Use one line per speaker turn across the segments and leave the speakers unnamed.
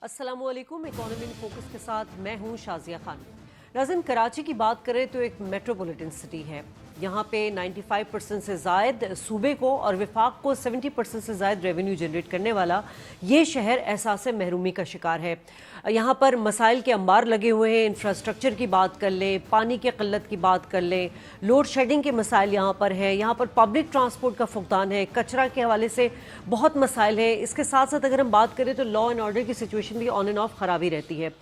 अस्सलाम वालेकुम। Economy in focus के साथ मैं हूं शाजिया खान। नाज़रीन, कराची की बात करें तो एक मेट्रोपॉलिटन सिटी है। यहाँ पे 95% से ज़ायद सूबे को और विफाक को 70% से ज़ायद रेवेन्यू जनरेट करने वाला ये शहर एहसास महरूमी का शिकार है। यहाँ पर मसाइल के अंबार लगे हुए हैं। इंफ्रास्ट्रक्चर की बात कर लें, पानी की क़िल्लत की बात कर लें, लोड शेडिंग के मसाइल यहाँ पर हैं, यहाँ पर पब्लिक ट्रांसपोर्ट का फुकदान है, कचरा के हवाले से बहुत मसाइल हैं। इसके साथ साथ अगर हम बात करें तो लॉ एंड ऑर्डर की सिचुएशन भी ऑन एंड ऑफ ख़राबी रहती है।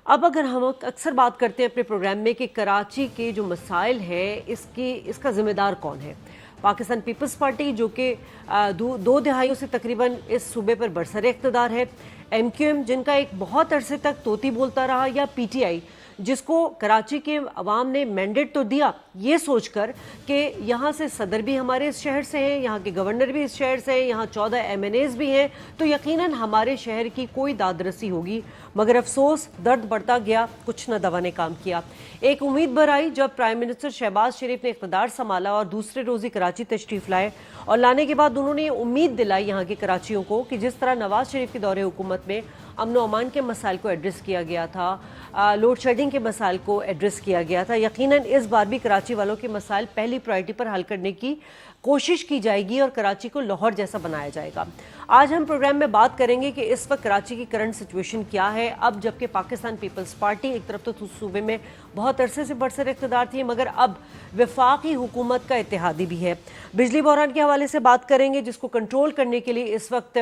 अब अगर हम अक्सर बात करते हैं अपने प्रोग्राम में कि कराची के जो मसाइल हैं इसका ज़िम्मेदार कौन है, पाकिस्तान पीपल्स पार्टी जो कि दो दहाइयों से तकरीबन इस सूबे पर बरसर इक़्तिदार है, MQM जिनका एक बहुत अरसे तक तोती बोलता रहा, या PTI जिसको कराची के अवाम ने मैंडेट तो दिया ये सोचकर कि यहाँ से सदर भी हमारे इस शहर से हैं, यहाँ के गवर्नर भी इस शहर से हैं, यहाँ 14 MNAs भी हैं, तो यकीनन हमारे शहर की कोई दादरसी होगी। मगर अफसोस दर्द बढ़ता गया, कुछ न दवा ने काम किया। एक उम्मीद भर आई जब प्राइम मिनिस्टर शहबाज शरीफ ने इक़्तिदार संभाला और दूसरे रोज़ ही कराची तशरीफ़ लाए, और लाने के बाद उन्होंने उम्मीद दिलाई यहाँ के कराचियों को कि जिस तरह नवाज शरीफ के दौरे हुकूमत में अमन व अमान के मसाइल को एड्रेस किया गया था, लोड शेडिंग के मसाइल को एड्रेस किया गया था, यकीनन इस बार भी कराची वालों के मसाइल पहली प्रायोरिटी पर हल करने की कोशिश की जाएगी और कराची को लाहौर जैसा बनाया जाएगा। आज हम प्रोग्राम में बात करेंगे कि इस वक्त कराची की करंट सिचुएशन क्या है, अब जबकि पाकिस्तान पीपल्स पार्टी एक तरफ तो सूबे में बहुत अरसे से बरसर इक़्तिदार थी, मगर अब वफाकी हुकूमत का इत्तेहादी भी है। बिजली बहरान के हवाले से बात करेंगे जिसको कंट्रोल करने के लिए इस वक्त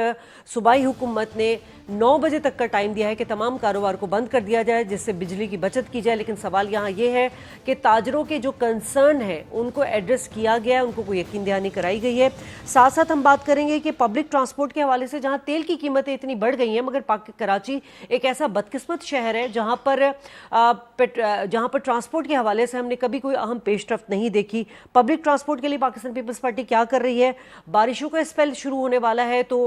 सूबाई हुकूमत ने 9 बजे तक का टाइम दिया है कि तमाम कारोबार को बंद कर दिया जाए जिससे बिजली की बचत की जाए। लेकिन सवाल यहाँ ये है कि ताजरों के जो कंसर्न है उनको एड्रेस किया गया है, उनको कोई यकीन दहानी कराई गई है। साथ साथ हम बात करेंगे कि पब्लिक ट्रांसपोर्ट के हवाले से जहाँ तेल की कीमतें इतनी बढ़ गई हैं, मगर कराची एक ऐसा बदकिस्मत शहर है जहाँ पर ट्रांसपोर्ट के हवाले से हमने कभी कोई अहम पेशरफ्त नहीं देखी। पब्लिक ट्रांसपोर्ट के लिए पाकिस्तान पीपल्स पार्टी क्या कर रही है, बारिशों का स्पेल शुरू होने वाला है तो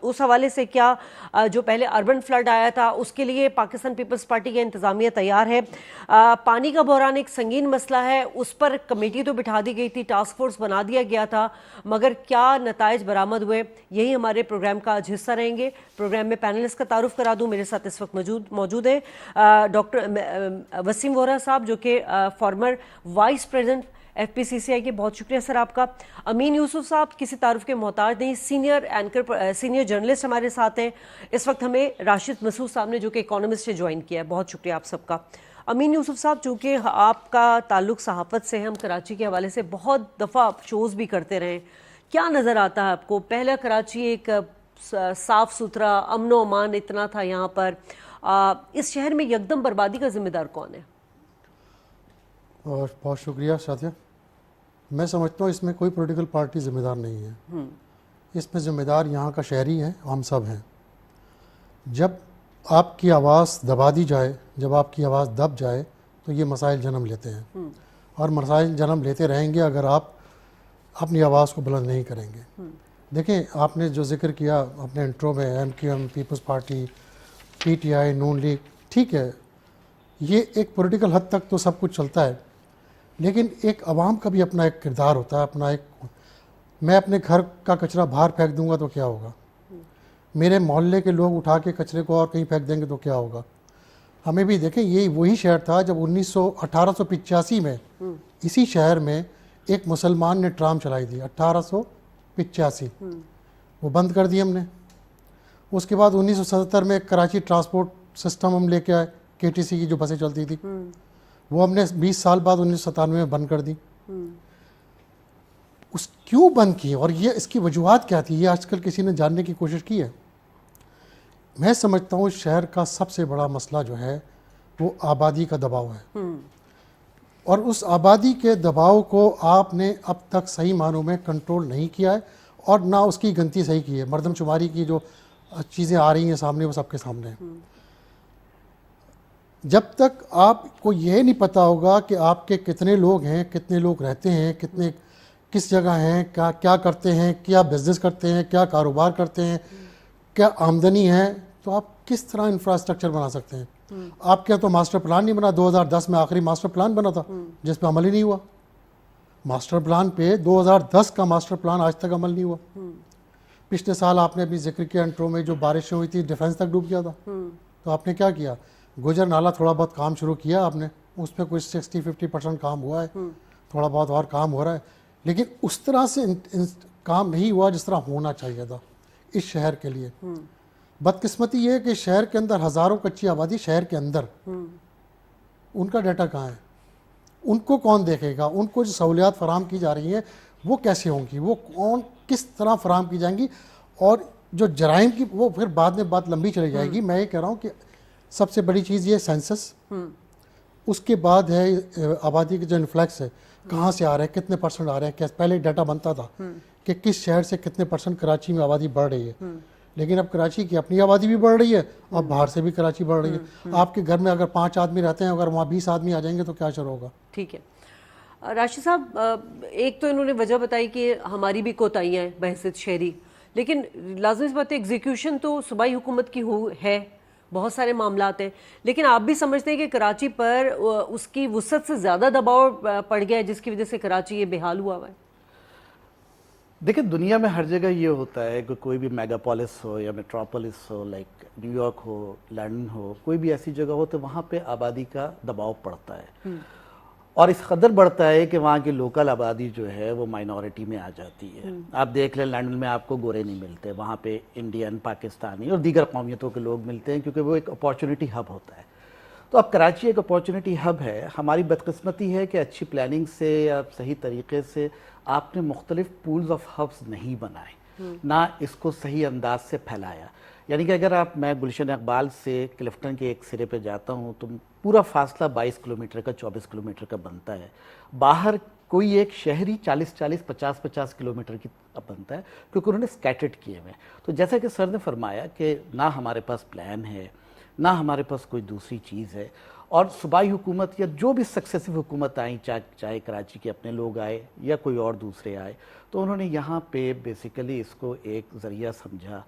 उस हवाले से क्या जो पहले अर्बन फ्लड आया था उसके लिए पाकिस्तान पीपल्स पार्टी की इंतजामिया तैयार है। पानी का बहरान एक संगीन मसला है, उस पर कमेटी तो बिठा दी गई थी, टास्क फोर्स बना दिया गया था, मगर क्या नताइज बरामद हुए, यही हमारे प्रोग्राम का आज हिस्सा रहेंगे। प्रोग्राम में पैनलिस्ट का तारुफ करा दूं, मेरे साथ इस वक्त मौजूद है डॉक्टर वसीम वोहरा साहब जो कि फॉर्मर वाइस प्रेसिडेंट FPCCI के, बहुत शुक्रिया सर आपका। अमीन यूसुफ साहब किसी तारुफ के मोहताज नहीं, सीनियर जर्नलिस्ट हमारे साथ हैं। इस वक्त हमें राशिद मसूद साहब ने जो कि इकोनॉमिस्ट से ज्वाइन किया है, बहुत शुक्रिया आप सबका। अमीन यूसुफ साहब, चूँकि आपका ताल्लुक सहाफ़त से है, हम कराची के हवाले से बहुत दफ़ा शोज़ भी करते रहे, क्या नज़र आता है आपको? पहला कराची एक साफ़ सुथरा अमन व अमान इतना था यहाँ पर, इस शहर में यकदम बर्बादी का ज़िम्मेदार कौन है?
और बहुत शुक्रिया शादिया। मैं समझता हूँ इसमें कोई पॉलिटिकल पार्टी ज़िम्मेदार नहीं है, इसमें ज़िम्मेदार यहाँ का शहरी है, हम सब हैं। जब आपकी आवाज़ दबा दी जाए, जब आपकी आवाज़ दब जाए तो ये मसाइल जन्म लेते हैं, और मसाइल जन्म लेते रहेंगे अगर आप अपनी आवाज़ को बुलंद नहीं करेंगे। देखें, आपने जो जिक्र किया अपने इंट्रो में, MQM, पीपल्स पार्टी, PTI, नून लीग, ठीक है, ये एक पॉलिटिकल हद तक तो सब कुछ चलता है, लेकिन एक अवाम का भी अपना एक किरदार होता है, अपना एक। मैं अपने घर का कचरा बाहर फेंक दूंगा तो क्या होगा, मेरे मोहल्ले के लोग उठा के कचरे को और कहीं फेंक देंगे तो क्या होगा। हमें भी देखें, यही वही शहर था जब 1885 में इसी शहर में एक मुसलमान ने ट्राम चलाई थी, 1885, वो बंद कर दी हमने। उसके बाद 1977 में कराची ट्रांसपोर्ट सिस्टम हम लेके आए, KTC की जो बसें चलती थी, वो हमने 20 साल बाद 1997 में बंद कर दी। उस क्यों बंद की और ये इसकी वजूहत क्या थी, ये आजकल किसी ने जानने की कोशिश की है? मैं समझता हूँ शहर का सबसे बड़ा मसला जो है वो आबादी का दबाव है, और उस आबादी के दबाव को आपने अब तक सही मानों में कंट्रोल नहीं किया है, और ना उसकी गिनती सही की है। मर्दमशुमारी की जो चीज़ें आ रही हैं सामने, वो सबके सामने हैं। जब तक आपको यह नहीं पता होगा कि आपके कितने लोग हैं, कितने लोग रहते हैं, किस जगह हैं, क्या करते हैं, क्या बिजनेस करते हैं, क्या कारोबार करते हैं, क्या आमदनी है, तो आप किस तरह इंफ्रास्ट्रक्चर बना सकते हैं? आपके यहाँ तो मास्टर प्लान नहीं बना, 2010 में आखिरी मास्टर प्लान बना था जिस पे अमल ही नहीं हुआ। मास्टर प्लान पे 2010 का मास्टर प्लान आज तक अमल नहीं हुआ। पिछले साल आपने अभी जिक्र किया इंट्रो में, जो बारिशें हुई थी डिफेंस तक डूब गया था, तो आपने क्या किया, गुजर नाला थोड़ा बहुत काम शुरू किया आपने, उसमें कुछ 60-50% काम हुआ है, थोड़ा बहुत और काम हो रहा है, लेकिन उस तरह से काम नहीं हुआ जिस तरह होना चाहिए था इस शहर के लिए। बदकिस्मती ये है कि शहर के अंदर हज़ारों कच्ची आबादी, शहर के अंदर, उनका डाटा कहाँ है, उनको कौन देखेगा, उनको जो सहूलियात फराम की जा रही हैं वो कैसे होंगी, वो कौन किस तरह फराम की जाएंगी, और जो जराइम की वो फिर बाद में बात लंबी चली जाएगी। मैं ये कह रहा हूँ कि सबसे बड़ी चीज़ ये सेंसस, उसके बाद है आबादी के जो इन्फ्लक्स है, कहाँ से आ रहे हैं, कितने परसेंट आ रहे हैं, कैसे पहले डाटा बनता था कि किस शहर से कितने परसेंट कराची में आबादी बढ़ रही है, लेकिन अब कराची की अपनी आबादी भी बढ़ रही है, अब बाहर से भी कराची बढ़ रही है। आपके घर में अगर 5 आदमी रहते हैं, अगर वहाँ 20 आदमी आ जाएंगे तो क्या शुरू होगा।
ठीक है राशिद साहब, एक तो इन्होंने वजह बताई कि हमारी भी कोताहियाँ हैं बहसियत शहरी, लेकिन लाज़मी सी बात है एग्जीक्यूशन तो सूबाई हुकूमत की है, बहुत सारे मामलात हैं, लेकिन आप भी समझते हैं कि कराची पर उसकी वुसअत से ज़्यादा दबाव पड़ गया है जिसकी वजह से कराची ये बेहाल हुआ है।
देखिए, दुनिया में हर जगह ये होता है कि कोई भी मेगापोलिस हो या मेट्रोपोलिस हो, लाइक न्यूयॉर्क हो, लंदन हो, कोई भी ऐसी जगह हो तो वहाँ पे आबादी का दबाव पड़ता है, और इस कदर बढ़ता है कि वहाँ की लोकल आबादी जो है वो माइनॉरिटी में आ जाती है। आप देख लें, लंदन में आपको गोरे नहीं मिलते, वहाँ पे इंडियन, पाकिस्तानी और दीगर कौमियतों के लोग मिलते हैं, क्योंकि वो एक अपॉर्चुनिटी हब होता है। तो अब कराची एक अपॉर्चुनिटी हब है। हमारी बदकिस्मती है कि अच्छी प्लानिंग से या सही तरीके से आपने मुख्तलिफ पूल्स ऑफ हब्स नहीं बनाए, ना इसको सही अंदाज से फैलाया। यानी कि अगर मैं गुलशन इकबाल से क्लिफ्टन के एक सिरे पे जाता हूँ तो पूरा फासला 22 किलोमीटर का, 24 किलोमीटर का बनता है। बाहर कोई एक शहरी 40-40, 50-50 किलोमीटर की बनता है, क्योंकि उन्होंने स्कैटर्ड किए हुए। तो जैसा कि सर ने फरमाया कि ना हमारे पास प्लान है, ना हमारे पास कोई दूसरी चीज़ है, और सूबाई हुकूमत या जो भी सक्सेसिव हुकूमत आई, चाहे कराची के अपने लोग आए या कोई और दूसरे आए, तो उन्होंने यहाँ पे बेसिकली इसको एक ज़रिया समझा।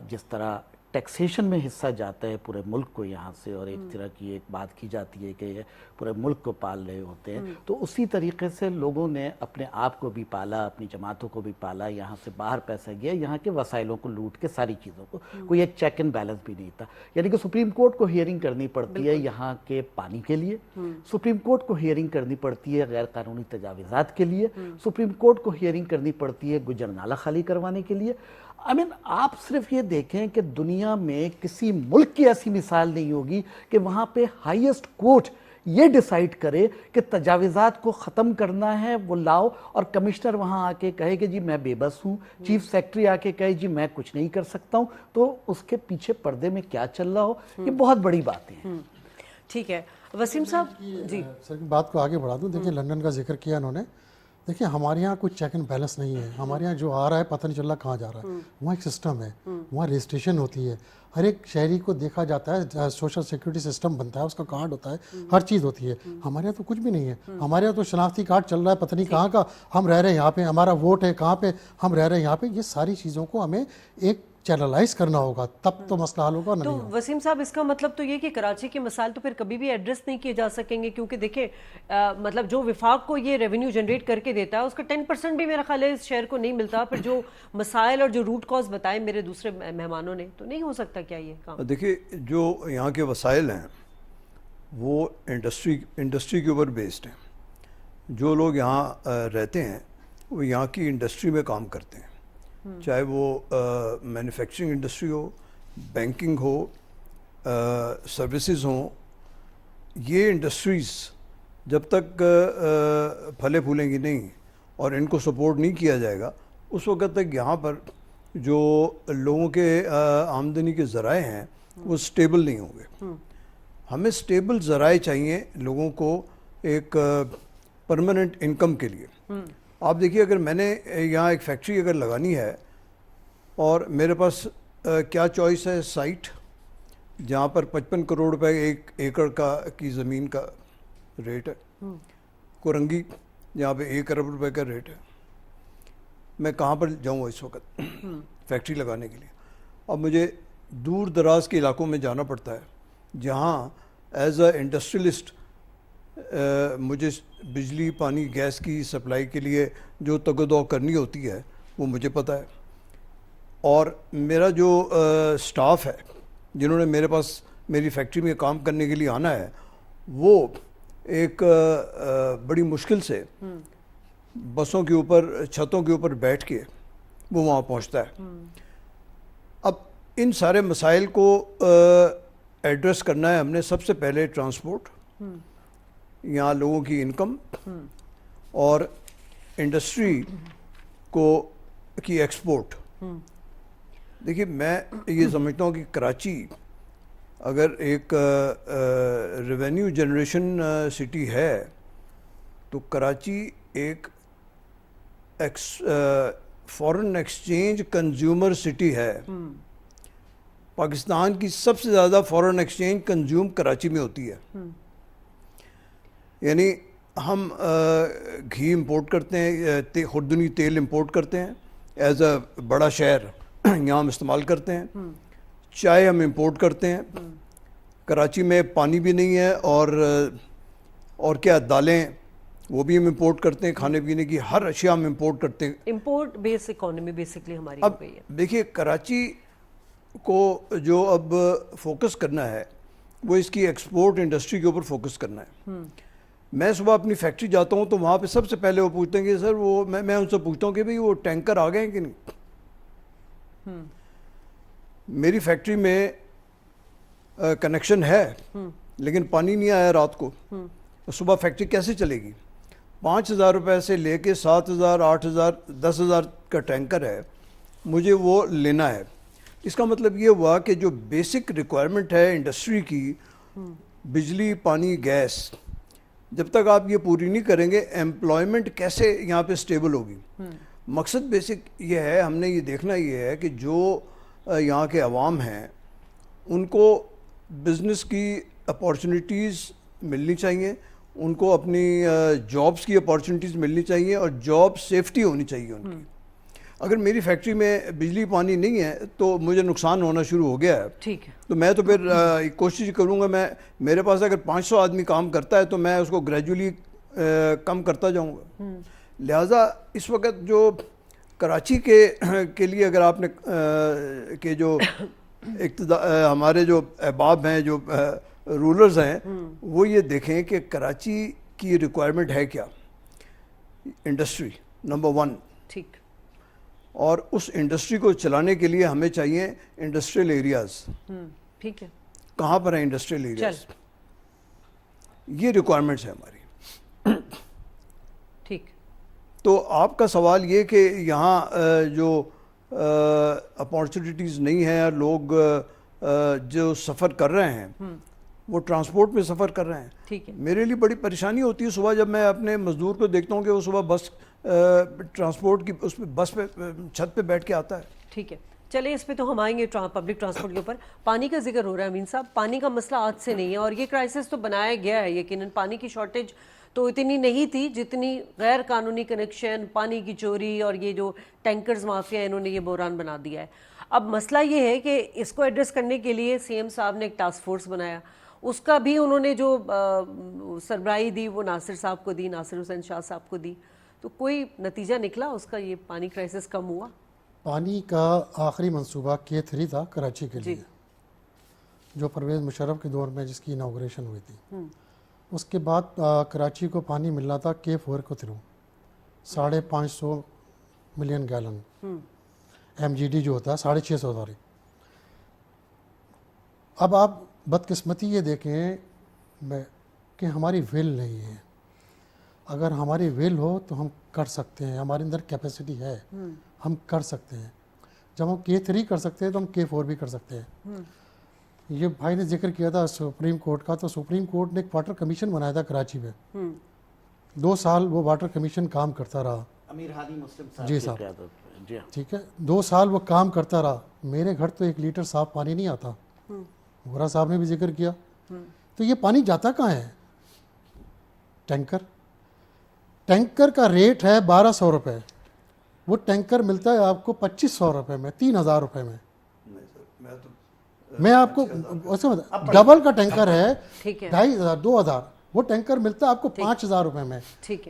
जिस तरह टैक्सेशन में हिस्सा जाता है पूरे मुल्क को यहाँ से, और एक तरह की एक बात की जाती है कि ये पूरे मुल्क को पाल रहे होते हैं, तो उसी तरीके से लोगों ने अपने आप को भी पाला, अपनी जमातों को भी पाला। यहाँ से बाहर पैसा गया, यहाँ के वसाइलों को लूट के सारी चीज़ों को, कोई एक चेक एंड बैलेंस भी नहीं था। यानी कि सुप्रीम कोर्ट को हियरिंग करनी पड़ती है यहाँ के पानी के लिए, सुप्रीम कोर्ट को हियरिंग करनी पड़ती है गैर कानूनी तजावीज़ात के लिए, सुप्रीम कोर्ट को हियरिंग करनी पड़ती है गुजर नाला खाली करवाने के लिए। आप सिर्फ ये देखें कि दुनिया में किसी मुल्क की ऐसी मिसाल नहीं होगी कि वहाँ पे हाईएस्ट कोर्ट ये डिसाइड करे कि तजावीज़ात को ख़त्म करना है, वो लाओ, और कमिश्नर वहाँ आके कहे कि जी मैं बेबस हूँ, चीफ सेक्रेटरी आके कहे जी मैं कुछ नहीं कर सकता हूँ, तो उसके पीछे पर्दे में क्या चल रहा हो, ये बहुत बड़ी बातें हैं।
ठीक है वसीम साहब जी,
सर बात को आगे बढ़ा दूँ। देखिए, लंदन का जिक्र किया इन्होंने। देखिए, हमारे यहाँ कुछ चेक एंड बैलेंस नहीं है। हमारे यहाँ जो आ रहा है पता नहीं चल रहा कहाँ जा रहा है। वहाँ एक सिस्टम है, वहाँ रजिस्ट्रेशन होती है, हर एक शहरी को देखा जाता है, सोशल सिक्योरिटी सिस्टम बनता है, उसका कार्ड होता है, हर चीज़ होती है। हमारे यहाँ तो कुछ भी नहीं है। हमारे यहाँ तो शनाख्ती कार्ड चल रहा है, पता नहीं कहाँ का, हम रह रहे हैं यहाँ पे, हमारा वोट है कहाँ पे, हम रह रहे हैं यहाँ पे। ये सारी चीज़ों को हमें एक चैनलाइज करना होगा, तब तो मसला हल होगा।
तो वसीम साहब, इसका मतलब तो ये कि कराची के मसाइल तो फिर कभी भी एड्रेस नहीं किए जा सकेंगे, क्योंकि देखिए मतलब जो विफाक को ये रेवेन्यू जनरेट करके देता है उसका 10% भी मेरा ख्याल है इस शहर को नहीं मिलता। फिर जो मसाइल और जो रूट कॉज बताए मेरे दूसरे मेहमानों ने, तो नहीं हो सकता क्या ये काम?
देखिए, जो यहाँ के वसाइल हैं वो इंडस्ट्री के ऊपर बेस्ड हैं। जो लोग यहाँ रहते हैं वो यहाँ की इंडस्ट्री में काम करते हैं, चाहे वो मैन्युफैक्चरिंग इंडस्ट्री हो, बैंकिंग हो, सर्विसेज हो। ये इंडस्ट्रीज़ जब तक फले फूलेंगी नहीं और इनको सपोर्ट नहीं किया जाएगा, उस वक्त तक यहाँ पर जो लोगों के आमदनी के ज़राए हैं वो स्टेबल नहीं होंगे। हमें स्टेबल ज़राए चाहिए लोगों को एक परमानेंट इनकम के लिए। आप देखिए, अगर मैंने यहाँ एक फैक्ट्री अगर लगानी है और मेरे पास क्या चॉइस है, साइट जहाँ पर 55 करोड़ रुपए 1 एकड़ की ज़मीन का रेट है, कोरंगी जहाँ पे 1 अरब रुपए का रेट है। मैं कहाँ पर जाऊँ इस वक्त फैक्ट्री लगाने के लिए? अब मुझे दूर दराज के इलाकों में जाना पड़ता है, जहाँ एज अ इंडस्ट्रियलिस्ट मुझे बिजली, पानी, गैस की सप्लाई के लिए जो तगदो करनी होती है वो मुझे पता है। اور میرا جو سٹاف ہے جنہوں نے میرے پاس میری فیکٹری میں کام کرنے کے لیے آنا ہے وہ ایک بڑی مشکل سے بسوں کے اوپر چھتوں کے اوپر بیٹھ کے وہ وہاں پہنچتا ہے. اب ان سارے مسائل کو ایڈریس کرنا ہے ہم نے. سب سے پہلے ٹرانسپورٹ, یہاں لوگوں کی انکم اور انڈسٹری کی ایکسپورٹ. دیکھیے میں یہ سمجھتا ہوں کہ کراچی اگر ایک ریونیو جنریشن سٹی ہے تو کراچی ایک فورن ایکسچینج کنزیومر سٹی ہے. پاکستان کی سب سے زیادہ فورن ایکسچینج کنزیوم کراچی میں ہوتی ہے. یعنی ہم گھی امپورٹ کرتے ہیں, خوردنی تیل امپورٹ کرتے ہیں, ایز اے بڑا شہر یہاں ہم استعمال کرتے ہیں. چائے ہم امپورٹ کرتے ہیں. کراچی میں پانی بھی نہیں ہے اور کیا دالیں وہ بھی ہم امپورٹ کرتے ہیں. کھانے پینے کی ہر اشیاء ہم امپورٹ کرتے ہیں.
امپورٹ بیس اکانومی بیسکلی ہماری ہو
اب
گئی ہے.
دیکھیے کراچی کو جو اب فوکس کرنا ہے وہ اس کی ایکسپورٹ انڈسٹری کے اوپر فوکس کرنا ہے. میں صبح اپنی فیکٹری جاتا ہوں تو وہاں پہ سب سے پہلے وہ پوچھتے ہیں کہ سر وہ میں ان سے پوچھتا ہوں کہ بھئی وہ ٹینکر آ گئے ہیں کہ نہیں. میری فیکٹری میں کنیکشن ہے لیکن پانی نہیں آیا رات کو. صبح فیکٹری کیسے چلے گی؟ 5,000 روپے سے لے کے 7,000 8,000 10,000 کا ٹینکر ہے, مجھے وہ لینا ہے. اس کا مطلب یہ ہوا کہ جو بیسک ریکوائرمنٹ ہے انڈسٹری کی, بجلی پانی گیس, جب تک آپ یہ پوری نہیں کریں گے ایمپلائمنٹ کیسے یہاں پہ سٹیبل ہوگی. مقصد بیسک یہ ہے, ہم نے یہ دیکھنا یہ ہے کہ جو یہاں کے عوام ہیں ان کو بزنس کی اپارچونیٹیز ملنی چاہیے, ان کو اپنی جابس کی اپارچونیٹیز ملنی چاہیے اور جاب سیفٹی ہونی چاہیے ان کی. اگر میری فیکٹری میں بجلی پانی نہیں ہے تو مجھے نقصان ہونا شروع ہو گیا ہے.
ٹھیک ہے,
تو میں تو پھر کوشش کروں گا, میرے پاس اگر 500 آدمی کام کرتا ہے تو میں اس کو گریجولی کم کرتا جاؤں گا. لہٰذا اس وقت جو کراچی کے لیے اگر آپ نے کہ جو ہمارے جو احباب ہیں جو رولرز ہیں وہ یہ دیکھیں کہ کراچی کی ریکوائرمنٹ ہے کیا. Industry number 1.
ٹھیک.
اور اس انڈسٹری کو چلانے کے لیے ہمیں چاہیے انڈسٹریل ایریاز.
ٹھیک ہے.
کہاں پر ہیں انڈسٹریل ایریاز؟ یہ ریکوائرمنٹس ہیں ہماری.
ٹھیک.
تو آپ کا سوال یہ کہ یہاں جو اپارچونیٹیز نہیں ہیں, لوگ جو سفر کر رہے ہیں وہ ٹرانسپورٹ میں سفر کر رہے ہیں.
ٹھیک ہے.
میرے لیے بڑی پریشانی ہوتی ہے صبح جب میں اپنے مزدور کو دیکھتا ہوں کہ وہ صبح بس ٹرانسپورٹ کی اس پہ بس پہ چھت پہ بیٹھ کے آتا ہے.
ٹھیک ہے, چلے اس پہ تو ہم آئیں گے پبلک ٹرانسپورٹ کے اوپر. پانی کا ذکر ہو رہا ہے امین صاحب, پانی کا مسئلہ آج سے نہیں ہے اور یہ کرائسس تو بنایا گیا ہے یقیناً. پانی کی شارٹیج تو اتنی نہیں تھی جتنی غیر قانونی کنیکشن, پانی کی چوری اور یہ جو ٹینکرز مافیا انہوں نے یہ بحران بنا دیا ہے. اب مسئلہ یہ ہے کہ اس کو ایڈریس کرنے کے لیے سی ایم صاحب نے ایک ٹاسک فورس بنایا, اس کا بھی انہوں نے جو سربراہی دی وہ ناصر صاحب کو دی, ناصر حسین شاہ صاحب کو دی. تو کوئی نتیجہ نکلا اس کا؟ یہ پانی کرائسس کم ہوا؟
پانی کا آخری منصوبہ K3 تھا کراچی کے لیے, جو پرویز مشرف کے دور میں جس کی انوگریشن ہوئی تھی. اس کے بعد کراچی کو پانی مل رہا تھا K4 کے تھرو 550 ملین گیلن. MGD جو ہوتا ہے 650 سوری. اب آپ بدقسمتی یہ دیکھیں کہ ہماری ول نہیں ہے. اگر ہماری ول ہو تو ہم کر سکتے ہیں, ہمارے اندر کیپیسٹی ہے, ہم کر سکتے ہیں. جب ہم K3 کر سکتے ہیں تو ہم K4 بھی کر سکتے ہیں. یہ بھائی نے ذکر کیا تھا سپریم کورٹ کا, تو سپریم کورٹ نے ایک واٹر کمیشن بنایا تھا کراچی میں. 2 سال وہ واٹر کمیشن کام کرتا رہا.
امیر ہادی مسلم صاحب.
جی صاحب, ٹھیک ہے, 2 سال وہ کام کرتا رہا. میرے گھر تو 1 لیٹر صاف پانی نہیں آتا. غورا صاحب نے بھی ذکر کیا. تو یہ پانی جاتا کہاں ہے؟ ٹینکر کا ریٹ ہے 1200 روپے, وہ ٹینکر ملتا ہے آپ کو 2500 روپے میں, 3000 روپے میں. میں آپ کو ڈبل کا ٹینکر ہے 2500 2000, وہ ٹینکر ملتا ہے آپ کو 5000 روپے میں.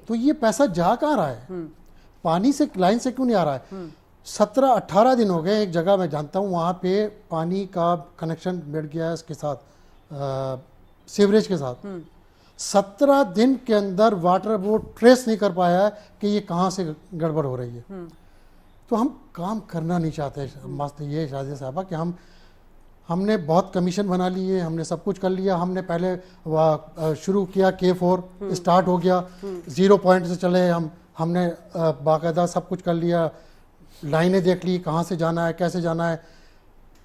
تو یہ پیسہ جا کہاں رہا ہے؟ پانی سے لائن سے کیوں نہیں آ رہا ہے؟ 17-18 दिन हो गए, एक जगह मैं जानता हूँ वहाँ पे पानी का कनेक्शन बैठ गया है इसके साथ, सीवरेज के साथ। 17 दिन के अंदर वाटर बोर्ड ट्रेस नहीं कर पाया है कि ये कहाँ से गड़बड़ हो रही है। तो हम काम करना नहीं चाहते। मस्त ये शाजिया साहबा कि हमने बहुत कमीशन बना लिए, हमने सब कुछ कर लिया। हमने पहले शुरू किया K4 स्टार्ट हो गया, 0 पॉइंट से चले हमने बाकायदा सब कुछ कर लिया, लाइनें देख ली कहाँ से जाना है कैसे जाना है,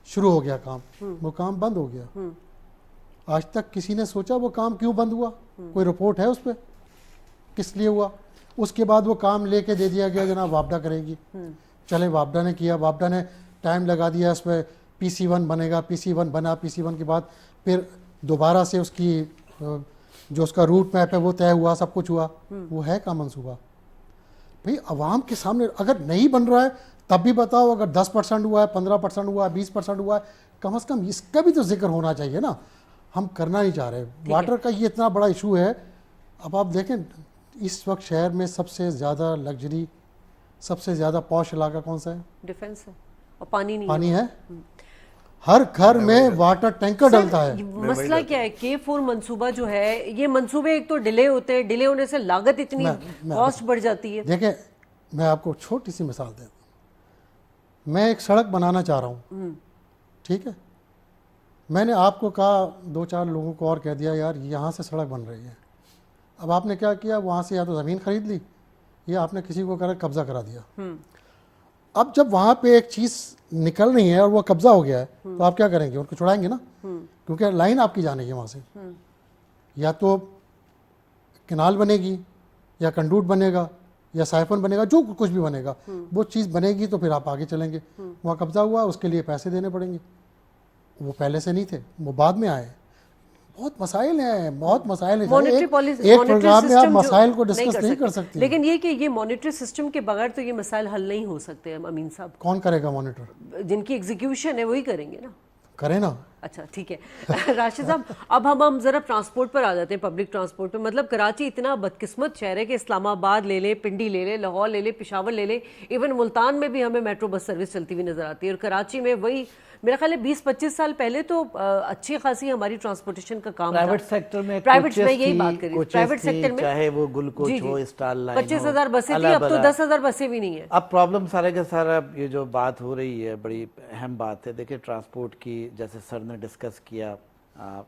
शुरू हो गया काम। वो काम बंद हो गया। आज तक किसी ने सोचा वो काम क्यों बंद हुआ? कोई रिपोर्ट है उस पर किस लिए हुआ? उसके बाद वो काम लेके दे दिया गया जनाब वापडा करेगी। चले वापडा ने किया, वापडा ने टाइम लगा दिया, इस पर PC1 बनेगा, PC1 बना, PC1 के बाद फिर दोबारा से उसकी जो उसका रूट मैप है वो तय हुआ, सब कुछ हुआ। वो है का मंसूबा? भाई अवाम के सामने अगर नहीं बन रहा है तब भी बताओ। अगर 10% हुआ है, 15% हुआ है, 20% हुआ है, कम से कम इसका भी तो जिक्र होना चाहिए ना। हम करना नहीं चाह रहे। वाटर का ये इतना बड़ा इशू है। अब आप देखें इस वक्त शहर में सबसे ज़्यादा लग्जरी, सबसे ज़्यादा पॉश इलाका कौन सा है?
डिफेंस है और पानी नहीं
पानी है। हर घर में वाटर टैंकर डलता है।
मसला क्या है? K4 मंसूबा जो है, ये मंसूबे एक तो डिले होते हैं, डिले होने से लागत इतनी कॉस्ट बढ़ जाती है।
देखें मैं आपको छोटी सी मिसाल देता हूँ। मैं एक सड़क बनाना चाह रहा हूँ, ठीक है। मैंने आपको कहा, 2-4 लोगों को और कह दिया यार यहाँ से सड़क बन रही है। अब आपने क्या किया? वहाँ से या तो ज़मीन खरीद ली या आपने किसी को कर कब्जा करा दिया। अब जब वहाँ पे एक चीज़ निकल रही है और वो कब्जा हो गया है तो आप क्या करेंगे? उनको छुड़ाएंगे ना, क्योंकि लाइन आपकी जाने की वहाँ से। या तो कैनाल बनेगी या कंडूट बनेगा या साइफन बनेगा, जो कुछ भी बनेगा वो चीज़ बनेगी तो फिर आप आगे चलेंगे। वहाँ कब्जा हुआ, उसके लिए पैसे देने पड़ेंगे। वो पहले से नहीं थे, वो बाद में आए। बहुत मसाइल हैं, बहुत मसाइल हैं।
मॉनेटरी पॉलिसी,
एक प्रोग्राम में आप मसाइल को डिस्कस नहीं कर सकते।
लेकिन ये कि ये मॉनेटरी सिस्टम के बगैर तो ये मसाइल हल नहीं हो सकते। अमीन साहब,
कौन करेगा मॉनिटर?
जिनकी एग्जीक्यूशन है वही करेंगे ना।
करें ना।
अच्छा ठीक है। राशिद साहब, अब हम जरा ट्रांसपोर्ट पर आ जाते हैं, पब्लिक ट्रांसपोर्ट पर। मतलब कराची इतना बदकिस्मत शहर है कि इस्लामाबाद ले ले, पिंडी ले ले, लाहौर ले ले, पेशावर ले ले, इवन मुल्तान में भी हमें मेट्रो बस सर्विस चलती हुई नजर आती है। और कराची में वही मेरा ख्याल है 20-25 साल पहले तो अच्छी खासी हमारी ट्रांसपोर्टेशन का काम
प्राइवेट सेक्टर में,
प्राइवेट में यही बात करिए, प्राइवेट सेक्टर में
चाहे वो गुलकोच हो, स्टार लाइन,
25,000 बसें थी, अब तो 10,000 बसें भी नहीं है।
अब प्रॉब्लम सारे का सारा ये जो बात हो रही है बड़ी अहम बात है। देखिए ट्रांसपोर्ट की, जैसे सर ने डिस्कस किया,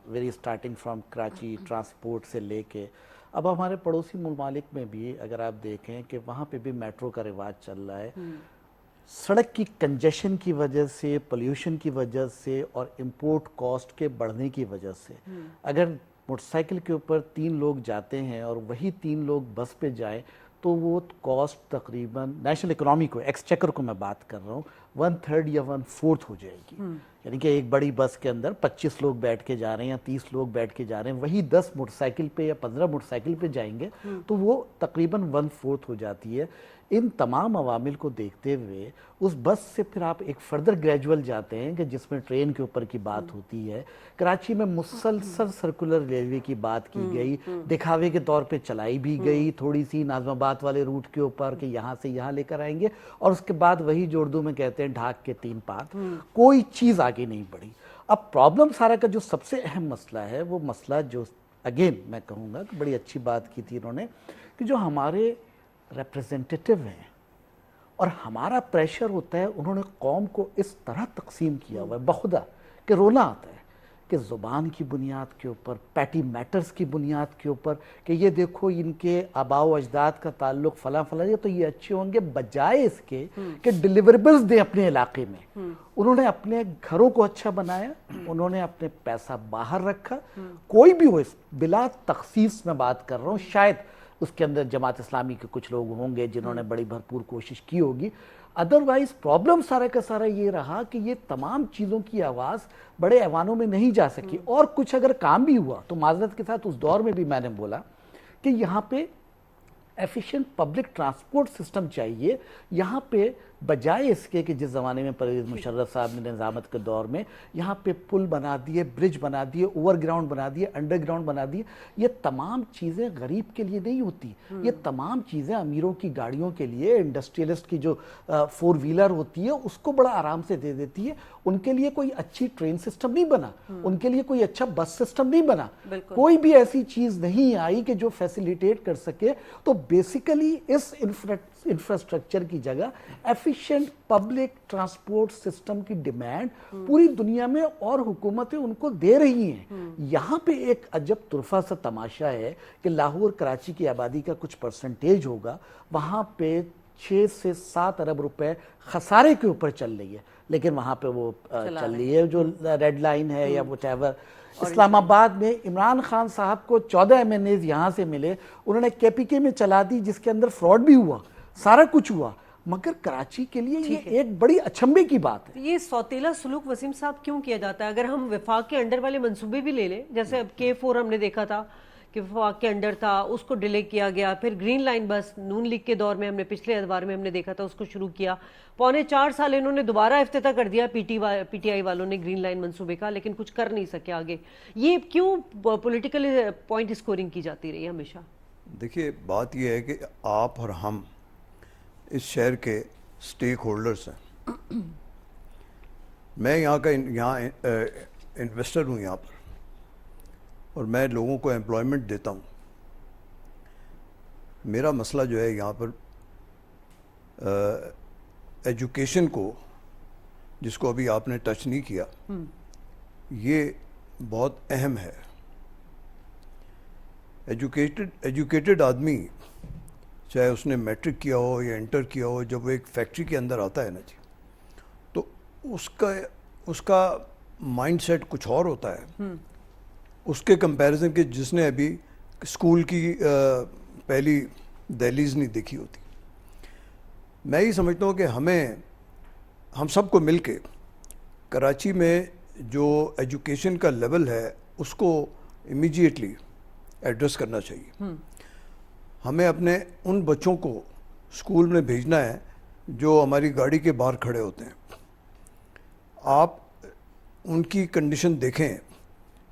very starting from Karachi transport से लेके अब हमारे पड़ोसी मुमालिक में भी अगर आप देखें कि वहाँ पे भी मेट्रो का रिवाज चल रहा है। सड़क की कंजेशन की वजह से, पोल्यूशन की वजह से और इंपोर्ट कॉस्ट के बढ़ने की वजह से अगर मोटरसाइकिल के ऊपर 3 लोग जाते हैं और वही 3 लोग बस पे जाएं तो वो कॉस्ट तकरीबन नेशनल इकोनॉमी को, एक्सचेकर को मैं बात कर रहा हूँ, 1/3 या 1/4 हो जाएगी। यानी कि एक बड़ी बस के अंदर 25 लोग बैठ के जा रहे हैं या 30 लोग बैठ के जा रहे हैं, वही 10 मोटरसाइकिल पे या 15 मोटरसाइकिल पे जाएंगे तो वो तकरीबन 1/4 हो जाती है। इन तमाम अवामिल को देखते हुए उस बस से फिर आप एक फर्दर ग्रेजुअल जाते हैं कि जिसमें ट्रेन के ऊपर की बात होती है। कराची में मुसलसल सर्कुलर रेलवे की बात की गई, दिखावे के तौर पे चलाई भी गई थोड़ी सी नाज़माबाद वाले रूट के ऊपर कि यहाँ से यहाँ लेकर आएंगे, और उसके बाद वही जो उर्दू में कहते हैं ढाक के 3 पात, कोई चीज़ आगे नहीं बढ़ी। अब प्रॉब्लम सारा का जो सबसे अहम मसला है वो मसला जो अगेन मैं कहूँगा कि बड़ी अच्छी बात की थी इन्होंने कि जो हमारे रिप्रेजेंटेटिव हैं और हमारा प्रेशर होता है, उन्होंने कौम को इस तरह तकसीम किया हुआ है बखुदा कि रोना आता है कि ज़ुबान की बुनियाद के ऊपर, पैटी मैटर्स की बुनियाद के ऊपर कि ये देखो इनके आबाओ अजदाद का ताल्लुक फला फला, ये तो ये अच्छे होंगे, बजाय इसके कि डिलीवरेबल्स दें अपने इलाके में। उन्होंने अपने घरों को अच्छा बनाया, उन्होंने अपने पैसा बाहर रखा। कोई भी हो, इस बिला तखसीस में बात कर रहा हूँ, शायद उसके अंदर जमात इस्लामी के कुछ लोग होंगे जिन्होंने बड़ी भरपूर कोशिश की होगी, अदरवाइज प्रॉब्लम सारा का सारा ये रहा कि ये तमाम चीज़ों की आवाज़ बड़े ऐवानों में नहीं जा सकी। और कुछ अगर काम भी हुआ तो माजरत के साथ उस दौर में भी मैंने बोला कि यहाँ पे एफिशिएंट पब्लिक ट्रांसपोर्ट सिस्टम चाहिए। यहाँ पे بجائے اس کے کہ جس زمانے میں پرویز مشرف صاحب نے نظامت کے دور میں یہاں پہ پل بنا دیے, برج بنا دیے, اوور گراؤنڈ بنا دیے, انڈر گراؤنڈ بنا دیے. یہ تمام چیزیں غریب کے لیے نہیں ہوتی, یہ تمام چیزیں امیروں کی گاڑیوں کے لیے, انڈسٹریلسٹ کی جو 4 ویلر ہوتی ہے اس کو بڑا آرام سے دے دیتی ہے. ان کے لیے کوئی اچھی ٹرین سسٹم نہیں بنا, ان کے لیے کوئی اچھا بس سسٹم نہیں بنا, کوئی بھی ایسی چیز نہیں آئی کہ جو فیسیلیٹیٹ کر سکے. تو بیسیکلی اس انفراسٹرکچر کی جگہ ایفیشینٹ پبلک ٹرانسپورٹ سسٹم کی ڈیمانڈ پوری دنیا میں اور حکومتیں ان کو دے رہی ہیں. یہاں پہ ایک عجب طرفہ سا تماشا ہے کہ لاہور کراچی کی آبادی کا کچھ پرسنٹیج ہوگا, وہاں پہ 6 سے 7 ارب روپے خسارے کے اوپر چل رہی ہے, لیکن وہاں پہ وہ چل رہی ہے جو ریڈ لائن ہے یا وٹ ایور. اسلام آباد میں عمران خان صاحب کو 14 MNAs یہاں سے ملے, انہوں نے KPK میں چلا دی جس کے اندر فراڈ بھی ہوا, سارا کچھ ہوا, مگر کراچی کے لیے یہ ایک بڑی اچھمبے کی بات ہے.
یہ سوتیلا سلوک وسیم صاحب کیوں کیا جاتا ہے؟ اگر ہم وفاق کے انڈر والے منصوبے بھی لے لیں, جیسے اب K4 ہم نے دیکھا تھا کہ وفاق کے انڈر تھا, اس کو ڈیلے کیا گیا, پھر گرین لائن بس نون لیگ کے دور میں ہم نے پچھلے ادوار میں ہم نے دیکھا تھا اس کو شروع کیا, 4.25 سال انہوں نے دوبارہ افتتاح کر دیا PTI والوں نے گرین لائن منصوبے کا, لیکن کچھ کر نہیں سکے آگے. یہ کیوں پولیٹیکل پوائنٹ اسکورنگ کی جاتی رہی ہے ہمیشہ؟
دیکھیے بات یہ ہے کہ آپ اور ہم اس شہر کے سٹیک ہولڈرز ہیں. میں یہاں انویسٹر ہوں یہاں پر, اور میں لوگوں کو ایمپلائمنٹ دیتا ہوں. میرا مسئلہ جو ہے یہاں پر ایجوکیشن کو, جس کو ابھی آپ نے ٹچ نہیں کیا, یہ بہت اہم ہے. ایجوکیٹڈ آدمی, چاہے اس نے میٹرک کیا ہو یا انٹر کیا ہو, جب وہ ایک فیکٹری کے اندر آتا ہے نا جی, تو اس کا مائنڈ سیٹ کچھ اور ہوتا ہے اس کے کمپیریزن کے جس نے ابھی اسکول کی پہلی دہلیز نہیں دیکھی ہوتی. میں یہ سمجھتا ہوں کہ ہم سب کو مل کے کراچی میں جو ایجوکیشن کا لیول ہے اس کو امیجیٹلی ایڈریس کرنا چاہیے. ہمیں اپنے ان بچوں کو اسکول میں بھیجنا ہے جو ہماری گاڑی کے باہر کھڑے ہوتے ہیں. آپ ان کی کنڈیشن دیکھیں,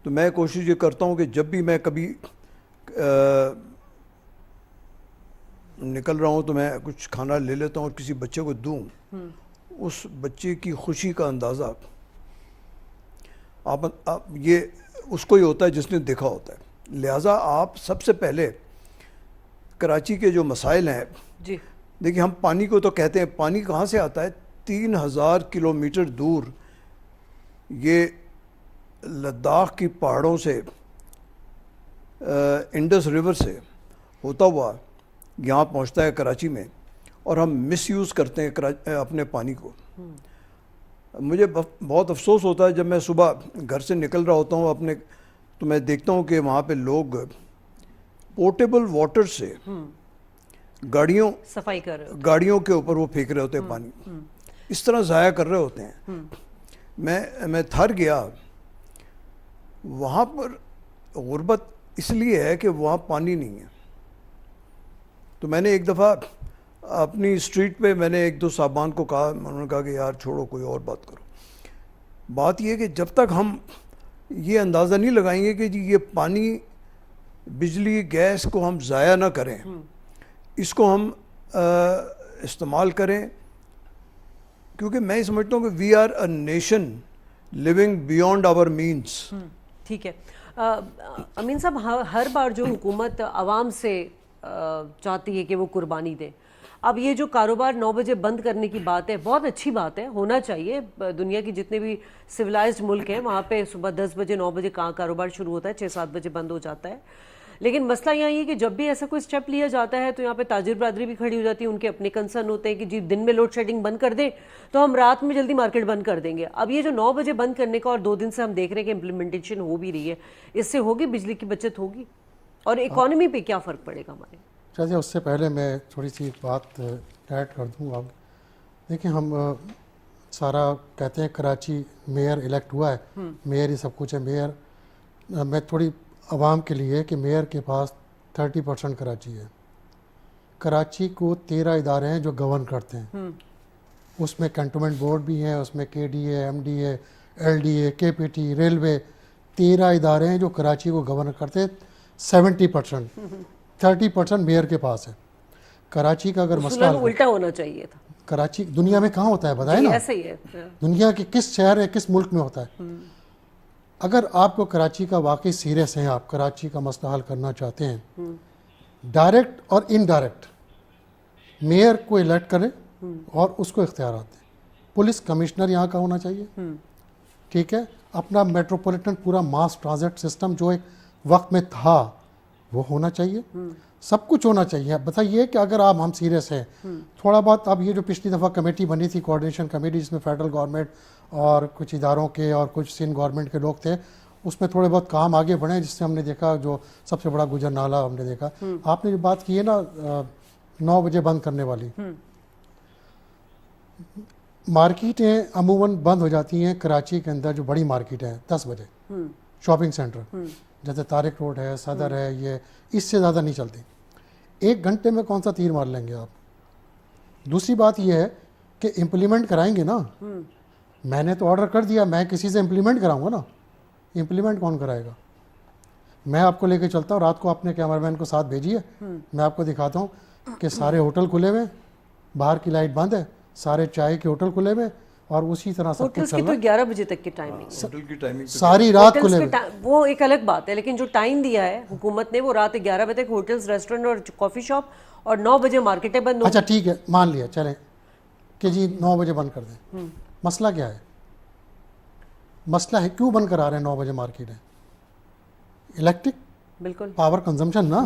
تو میں کوشش یہ کرتا ہوں کہ جب بھی میں کبھی نکل رہا ہوں تو میں کچھ کھانا لے لیتا ہوں اور کسی بچے کو دوں. اس بچے کی خوشی کا اندازہ آپ یہ اس کو ہی ہوتا ہے جس نے دیکھا ہوتا ہے. لہٰذا آپ سب سے پہلے کراچی کے جو مسائل ہیں
جی,
دیکھیے ہم پانی کو تو کہتے ہیں, پانی کہاں سے آتا ہے؟ 3000 کلومیٹر دور یہ لداخ کی پہاڑوں سے, انڈس ریور سے ہوتا ہوا یہاں پہنچتا ہے کراچی میں, اور ہم مس یوز کرتے ہیں اپنے پانی کو. مجھے بہت افسوس ہوتا ہے جب میں صبح گھر سے نکل رہا ہوتا ہوں تو میں دیکھتا ہوں کہ وہاں پہ لوگ پورٹیبل واٹر سے
صفائی کر رہے ہوتے,
گاڑیوں کے اوپر وہ پھینک رہے ہوتے ہیں پانی, اس طرح ضائع کر رہے ہوتے ہیں. میں تھر گیا. وہاں پر غربت اس لیے ہے کہ وہاں پانی نہیں ہے. تو میں نے ایک دفعہ اپنی اسٹریٹ پہ میں نے 1-2 صاحبان کو کہا, انہوں نے کہا کہ یار چھوڑو کوئی اور بات کرو. بات یہ ہے کہ جب تک ہم یہ اندازہ نہیں لگائیں گے کہ جی یہ پانی, بجلی, گیس کو ہم ضائع نہ کریں, اس کو ہم استعمال کریں, کیونکہ میں یہ سمجھتا ہوں کہ we are a nation living beyond our means.
ٹھیک ہے. امین صاحب, ہر بار جو حکومت عوام سے چاہتی ہے کہ وہ قربانی دے, اب یہ جو کاروبار 9 بجے بند کرنے کی بات ہے, بہت اچھی بات ہے, ہونا چاہیے. دنیا کی جتنے بھی سویلائزڈ ملک ہیں وہاں پہ صبح 10 بجے 9 بجے کاروبار شروع ہوتا ہے, 6-7 بجے بند ہو جاتا ہے. لیکن مسئلہ یہاں یہ کہ جب بھی ایسا کوئی سٹیپ لیا جاتا ہے تو یہاں پہ تاجر برادری بھی کھڑی ہو جاتی ہے, ان کے اپنے کنسرن ہوتے ہیں کہ جی دن میں لوڈ شیڈنگ بند کر دیں تو ہم رات میں جلدی مارکیٹ بند کر دیں گے. اب یہ جو 9 بجے بند کرنے کا اور 2 دن سے ہم دیکھ رہے ہیں کہ امپلیمنٹیشن ہو بھی رہی ہے, اس سے ہوگی بجلی کی بچت ہوگی, اور اکانومی پہ کیا فرق پڑے گا ہمارے؟
چلیے اس سے پہلے میں تھوڑی سی بات ایڈ کر دوں. اب دیکھیں ہم سارا کہتے ہیں کراچی میئر الیکٹ ہوا ہے, میئر ہی سب کچھ ہے. میئر میں تھوڑی عوام کے لیے کہ میئر کے پاس 30% کراچی ہے. کراچی کو 13 ادارے ہیں جو گورن کرتے ہیں. اس میں کنٹونمنٹ بورڈ بھی ہیں, اس میں KDA, MDA, LDA, KPT, railway, 13 ادارے ہیں جو کراچی کو گورن کرتے ہیں. 70%, 30% میئر کے پاس ہے. کراچی کا اگر مسئلہ
الٹا ہونا چاہیے تھا.
کراچی دنیا میں کہاں ہوتا ہے بتائیں نا,
ایسے ہی ہے.
دنیا کے کس شہر ہے, کس ملک میں ہوتا ہے؟ اگر آپ کو کراچی کا واقعی سیریس ہیں, آپ کراچی کا مسئلہ حل کرنا چاہتے ہیں, ڈائریکٹ اور انڈائریکٹ میئر کو الیکٹ کریں اور اس کو اختیارات دیں. پولیس کمشنر یہاں کا ہونا چاہیے, ٹھیک ہے. اپنا میٹروپولیٹن پورا ماس ٹرانزٹ سسٹم جو ایک وقت میں تھا وہ ہونا چاہیے, سب کچھ ہونا چاہیے. بتائیے کہ اگر آپ ہم سیریس ہیں تھوڑا بہت, اب یہ جو پچھلی دفعہ کمیٹی بنی تھی کوآرڈینیشن کمیٹی جس میں فیڈرل گورنمنٹ اور کچھ اداروں کے اور کچھ سندھ گورنمنٹ کے لوگ تھے, اس میں تھوڑے بہت کام آگے بڑھے جس سے ہم نے دیکھا جو سب سے بڑا گجر نالہ ہم نے دیکھا. آپ نے جو بات کی ہے نا 9 بجے بند کرنے والی, مارکیٹیں عموماً بند ہو جاتی ہیں کراچی کے اندر جو بڑی مارکیٹ ہیں 10 بجے. شاپنگ سینٹر جیسے طارق روڈ ہے, صدر ہے, یہ اس سے زیادہ نہیں چلتی. 1 گھنٹے میں کون سا تیر مار لیں گے آپ؟ دوسری بات یہ ہے کہ امپلیمنٹ کرائیں گے نا, میں نے تو آرڈر کر دیا, میں کسی سے امپلیمنٹ کراؤں گا نا, امپلیمنٹ کون کرائے گا؟ میں آپ کو لے کے چلتا ہوں, رات کو اپنے کیمرہ مین کو ساتھ بھیجیے, میں آپ کو دکھاتا ہوں کہ سارے ہوٹل کھلے ہوئے, باہر کی لائٹ بند ہے, سارے چائے کے ہوٹل کھلے ہوئے, اور اسی طرح سب کچھ چل رہا ہے.
11 بجے تک کی ٹائمنگ,
ہوٹل کی ٹائمنگ
ساری رات کھلے ہوئے.
وہ ایک الگ بات ہے, لیکن جو ٹائم دیا ہے حکومت نے وہ رات 11 بجے تک ہوٹلز, ریسٹورینٹ اور کافی شاپ, اور 9 بجے مارکیٹیں بند ہو.
اچھا ٹھیک ہے, مان لیا چلیں کہ جی 9 بجے بند کر دیں. مسئلہ کیا ہے؟ مسئلہ ہے کیوں بند کرا رہے ہیں 9 بجے مارکیٹیں؟ الیکٹرک
بالکل
پاور کنزمپشن نا.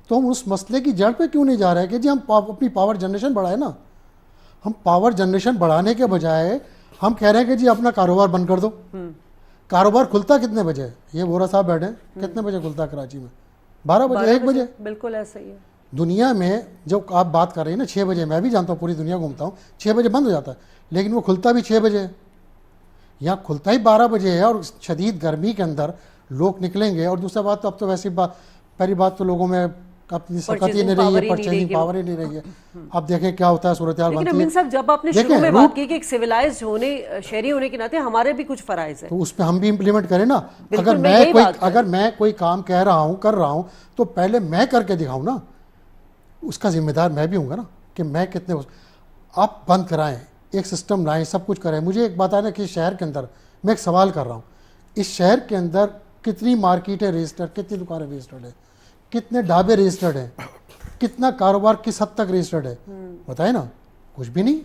تو ہم اس مسئلے کی جڑ پہ کیوں نہیں جا رہے کہ جی ہم اپنی پاور جنریشن بڑھائیں نا. ہم پاور جنریشن بڑھانے کے بجائے ہم کہہ رہے ہیں کہ جی اپنا کاروبار بند کر دو. کاروبار کھلتا کتنے بجے؟ یہ وورا صاحب بیٹھے ہیں, کتنے بجے کھلتا ہے کراچی میں؟ 12 بجے, 1 بجے.
بالکل ایسا ہی ہے.
دنیا میں جو آپ بات کر رہی ہیں نا 6 بجے, میں بھی جانتا ہوں, پوری دنیا گھومتا ہوں, 6 بجے بند ہو جاتا ہے, لیکن وہ کھلتا بھی 6 بجے ہے. یہاں کھلتا ہی 12 بجے ہے, اور شدید گرمی کے اندر لوگ نکلیں گے. اور دوسرا بات تو اب تو ویسی بات, پہلی بات تو لوگوں میں اپنی سکت ہی نہیں رہی ہے, پرچیزنگ پاور ہی نہیں رہی ہے. اب دیکھیں کیا ہوتا ہے, صورتحال بنتی ہے.
لیکن امین صاحب جب آپ نے شروع میں بات کی کہ ایک سویلائزڈ ہونے, شہری ہونے کے ناطے ہمارے بھی کچھ فرائض ہیں,
تو اس پہ ہم بھی امپلیمنٹ کریں نا. اگر میں کوئی کام کہہ رہا ہوں, کر رہا ہوں, تو پہلے میں کر کے دکھاؤں نا, اس کا ذمہ دار میں بھی ہوں گا نا کہ میں کتنے. آپ بند کرائیں, ایک سسٹم لائیں, سب کچھ کریں. مجھے ایک بات ہے نا کہ شہر کے اندر میں ایک سوال کر رہا ہوں, اس شہر کے اندر کتنی مارکیٹیں رجسٹرڈ, کتنی دکانیں رجسٹرڈ ہیں, کتنے ڈھابے رجسٹرڈ ہیں, کتنا کاروبار کس حد تک رجسٹرڈ ہے؟ بتائیں نا, کچھ بھی نہیں.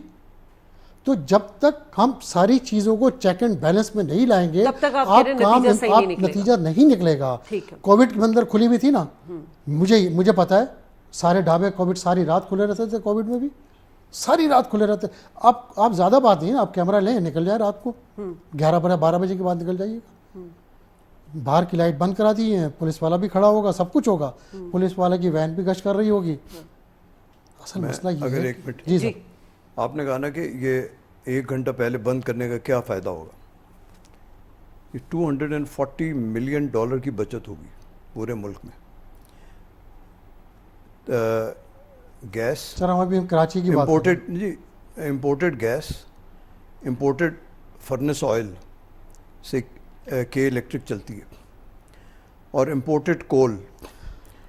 تو جب تک ہم ساری چیزوں کو چیک اینڈ بیلنس میں نہیں لائیں گے, نتیجہ نہیں نکلے گا. کووڈ کے اندر کھلی ہوئی تھی نا, مجھے پتا ہے سارے ڈھابے کووڈ ساری رات کھلے رہتے تھے, کووڈ میں بھی ساری رات کھلے رہتے. آپ زیادہ بات نہیں, آپ کیمرہ لیں, نکل جائے رات کو 11-12 بجے کے بعد نکل جائیے. باہر کی لائٹ بند کرا دی ہیں, پولیس والا بھی کھڑا ہوگا, سب کچھ ہوگا, پولیس والا کی وین بھی گشت کر رہی ہوگی. اصل مسئلہ یہ
اگر
ہے.
1 منٹ,
جی سر,
آپ نے کہا نا کہ یہ 1 گھنٹہ پہلے بند کرنے کا کیا فائدہ ہوگا. یہ $240 ملین کی بچت ہوگی پورے ملک میں. گیس
سر ہم ابھی کراچی کی بات
imported gas, imported furnace oil سے کے الیکٹرک چلتی ہے, اور امپورٹڈ کول.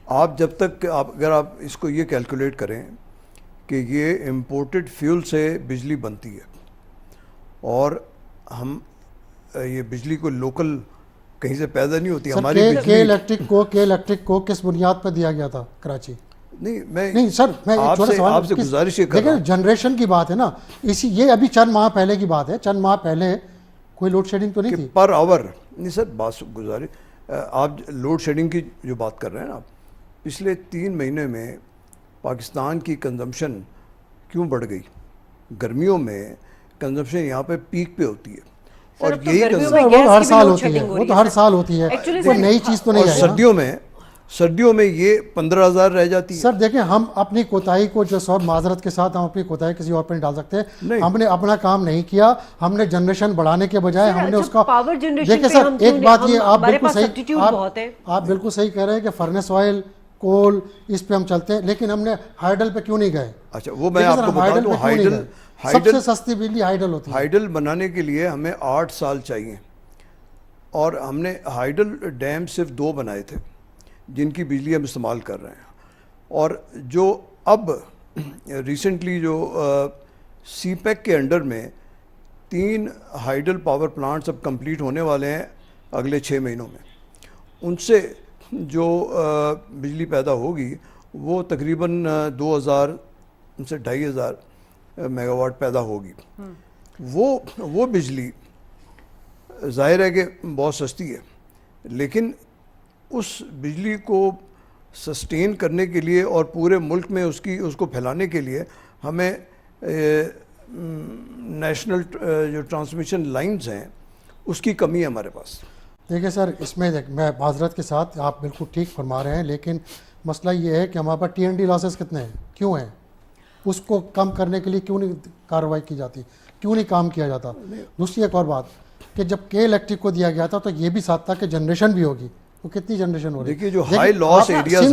آپ جب تک اگر آپ اس کو یہ کیلکولیٹ کریں کہ یہ امپورٹڈ فیول سے بجلی بنتی ہے, اور ہم یہ بجلی کو لوکل کہیں سے پیدا نہیں ہوتی ہماری
کے الیکٹرک کو کس بنیاد پر دیا گیا تھا کراچی؟ نہیں سر, میں
آپ سے گزارش کر رہا ہوں,
جنریشن کی بات ہے نا, یہ ابھی چند ماہ پہلے کی بات ہے. چند ماہ پہلے کوئی لوڈ شیڈنگ تو نہیں تھی
پر آور. نہیں سر, بات گزارش, آپ لوڈ شیڈنگ کی جو بات کر رہے ہیں نا, پچھلے 3 مہینے میں پاکستان کی کنزمپشن کیوں بڑھ گئی؟ گرمیوں میں کنزمپشن یہاں پہ پیک پہ ہوتی ہے, اور یہی
وہ ہر سال ہوتی ہے, وہ تو ہر سال ہوتی ہے, کوئی نئی چیز تو نہیں ہے.
سردیوں میں یہ 15,000 رہ جاتی ہے.
سر دیکھیں, ہم اپنی کوتاہی کو جو سب معذرت کے ساتھ ہم اپنی کوتاہی کسی اور پہ نہیں ڈال سکتے. ہم نے اپنا کام نہیں کیا, ہم نے جنریشن بڑھانے کے بجائے ہم نے اس کا. دیکھیں سر ایک بات یہ, آپ بالکل صحیح کہہ رہے ہیں کہ فرنس آئل कोल, इस पे हम चलते हैं, लेकिन हमने हाइडल पे क्यों नहीं गए?
अच्छा, वो मैं आपको बता दूं,
सबसे सस्ती बिजली हाइडल होती है।
हाइडल बनाने के लिए हमें 8 साल चाहिए, और हमने हाइडल डैम सिर्फ 2 बनाए थे जिनकी बिजली हम इस्तेमाल कर रहे हैं। और जो अब रिसेंटली जो सीपैक के अंडर में 3 हाइडल पावर प्लांट्स अब कंप्लीट होने वाले हैं अगले 6 महीनों में, उनसे जो बिजली पैदा होगी वो तकरीबन 2000 से 2500 मेगावाट पैदा होगी। वो बिजली ज़ाहिर है कि बहुत सस्ती है, लेकिन उस बिजली को सस्टेन करने के लिए और पूरे मुल्क में उसको फैलाने के लिए हमें नेशनल जो ट्रांसमिशन लाइंस हैं उसकी कमी है हमारे पास।
देखिए सर, इसमें मैं माजरत के साथ, आप बिल्कुल ठीक फरमा रहे हैं, लेकिन मसला ये है कि हमारे पास TND लॉसेस कितने हैं, क्यों हैं? उसको कम करने के लिए क्यों नहीं कार्रवाई की जाती, क्यों नहीं काम किया जाता? दूसरी एक और बात कि जब के इलेक्ट्रिक को दिया गया था तो ये भी साथ था कि जनरेशन भी होगी, तो कितनी जनरेशन हो रही है?
देखिए जो हाई लॉस एरियाज
हैं,